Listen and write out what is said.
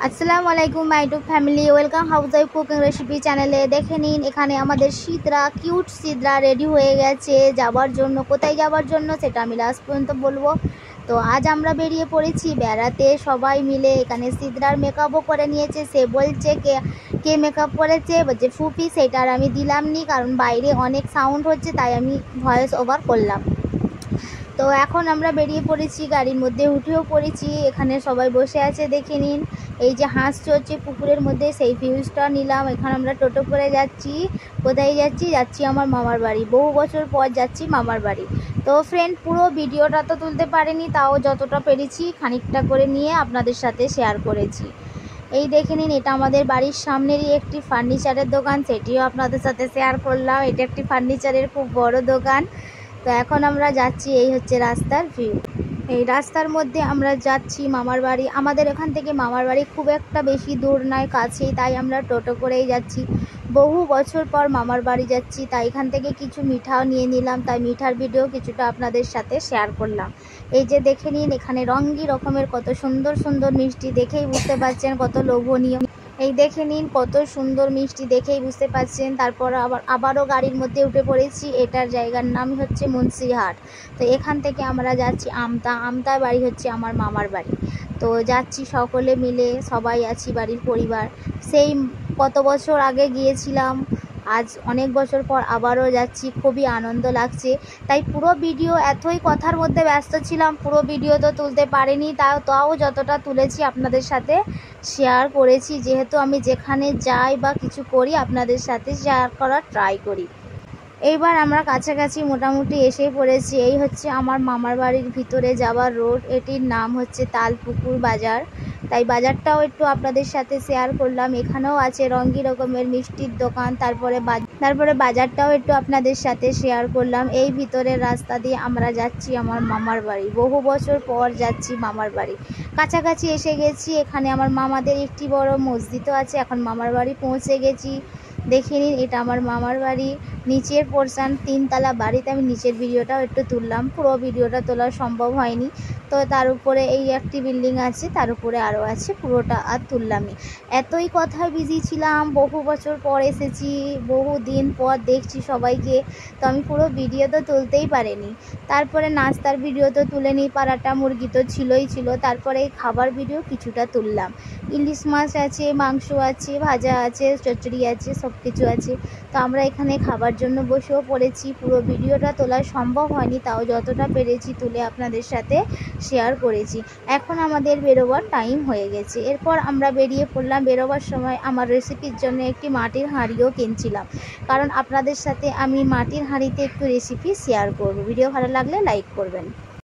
আসসালামু আলাইকুম my YouTube family, welcome house wife cooking recipe চ্যানেলে। দেখে নিন, এখানে আমাদের সিদরা, কিউট সিদরা রেডি হয়ে গেছে যাবার জন্য। কোথায় যাবার জন্য সেটা আমি লাস্ট পর্যন্ত বলবো। তো আজ আমরা বেরিয়ে পড়েছি বেড়াতে সবাই মিলে। এখানে সিদরার মেকআপও করে নিয়েছে। সে বলছে কে মেকআপ করেছে, বলছে ফুপি। সেটা আর আমি দিলাম নি, কারণ বাইরে অনেক সাউন্ড হচ্ছে, তাই আমি ভয়েস ওভার করলাম। তো এখন আমরা বেরিয়ে পড়েছি, গাড়ির মধ্যে উঠেও পড়েছি। এখানে সবাই বসে আছে, দেখে নিন। এই যে হাঁস চলছে পুকুরের মধ্যে, সেই ভিউজটা নিলাম। এখানে আমরা টোটো করে যাচ্ছি। কোথায় যাচ্ছি আমার মামার বাড়ি। বহু বছর পর যাচ্ছি মামার বাড়ি। তো ফ্রেন্ড, পুরো ভিডিওটা তো তুলতে পারিনি, তাও যতটা পেরেছি খানিকটা করে নিয়ে আপনাদের সাথে শেয়ার করেছি। এই দেখে নিন, এটা আমাদের বাড়ির সামনেরই একটি ফার্নিচারের দোকান, সেটিও আপনাদের সাথে শেয়ার করলাম। এটা একটি ফার্নিচারের খুব বড় দোকান। তো এখন আমরা যাচ্ছি, এই হচ্ছে রাস্তার ভিউ। এই রাস্তার মধ্যে আমরা যাচ্ছি মামার বাড়ি। আমাদের এখান থেকে মামার বাড়ি খুব একটা বেশি দূর নয়, কাছেই, তাই আমরা টোটো করেই যাচ্ছি। বহু বছর পর মামার বাড়ি যাচ্ছি, তাই এখান থেকে কিছু মিঠাও নিয়ে নিলাম, তাই মিঠার ভিডিও কিছুটা আপনাদের সাথে শেয়ার করলাম। এই যে দেখে নিন, এখানে রঙি রকমের কত সুন্দর সুন্দর মিষ্টি, দেখেই বুঝতে পারছেন কত লোভনীয়। এই দেখে নিন কত সুন্দর মিষ্টি, দেখেই বুঝতে পারছেন। তারপর আবারও গাড়ির মধ্যে উঠে পড়েছি। এটার জায়গার নাম হচ্ছে মুন্সিরহাট। তো এখান থেকে আমরা যাচ্ছি আমতা বাড়ি হচ্ছে আমার মামার বাড়ি। তো যাচ্ছি সকলে মিলে, সবাই আছি বাড়ির পরিবার। সেই কত বছর আগে গিয়েছিলাম, আজ অনেক বছর পর আবারও যাচ্ছি, খুবই আনন্দ লাগছে। তাই পুরো ভিডিও, এতই কথার মধ্যে ব্যস্ত ছিলাম, পুরো ভিডিও তো তুলতে পারিনি। তাও যতটা তুলেছি আপনাদের সাথে শেয়ার করেছি, যেহেতু আমি যেখানে যাই বা কিছু করি আপনাদের সাথে শেয়ার করার ট্রাই করি। এইবার আমরা কাছাকাছি মোটামুটি এসে পড়েছি। এই হচ্ছে আমার মামার বাড়ির ভিতরে যাওয়ার রোড। এটির নাম হচ্ছে তালপুকুর বাজার। তাই বাজারটাও একটু আপনাদের সাথে শেয়ার করলাম। এখানেও আছে রঙি রকমের মিষ্টির দোকান। তারপরে বাজারটাও একটু আপনাদের সাথে শেয়ার করলাম। এই ভিতরের রাস্তা দিয়ে আমরা যাচ্ছি আমার মামার বাড়ি। বহু বছর পর যাচ্ছি মামার বাড়ি। কাছাকাছি এসে গেছি। এখানে আমার মামাদের একটি বড় মসজিদও আছে। এখন মামার বাড়ি পৌঁছে গেছি। দেখে নিন, এটা আমার মামার বাড়ি। নিচের পোর্শন, 3তলা বাড়িতে আমি নিচের ভিডিওটাও একটু তুললাম। পুরো ভিডিওটা তোলা সম্ভব হয়নি। তো তার উপরে এই একটি বিল্ডিং আছে, তার উপরে আরও আছে, পুরোটা আর তুললামই। এতই কথায় বিজি ছিলাম, বহু বছর পর এসেছি, বহু দিন পর দেখছি সবাইকে। তো আমি পুরো ভিডিও তো তুলতেই পারিনি। তারপরে নাস্তার ভিডিও তো তুলে নিই, পারাটা মুরগি তো ছিল। তারপরে এই খাবার ভিডিও কিছুটা তুললাম। ইলিশ মাছ আছে, মাংস আছে, ভাজা আছে, চচ্চড়ি আছে, সব কিছু আছে। তো আমরা এখানে খাবার জন্য বসেও পড়েছি। পুরো ভিডিওটা তোলা সম্ভব হয়নি, তাও যতটা পেরেছি তুলে আপনাদের সাথে শেয়ার করেছি। এখন আমাদের বেরোবার টাইম হয়ে গেছে। এরপর আমরা বেরিয়ে পড়লাম। বেরোবার সময় আমার রেসিপির জন্য একটি মাটির হাঁড়িও কিনছিলাম, কারণ আপনাদের সাথে আমি মাটির হাঁড়িতে একটু রেসিপি শেয়ার করব। ভিডিও ভালো লাগলে লাইক করবেন।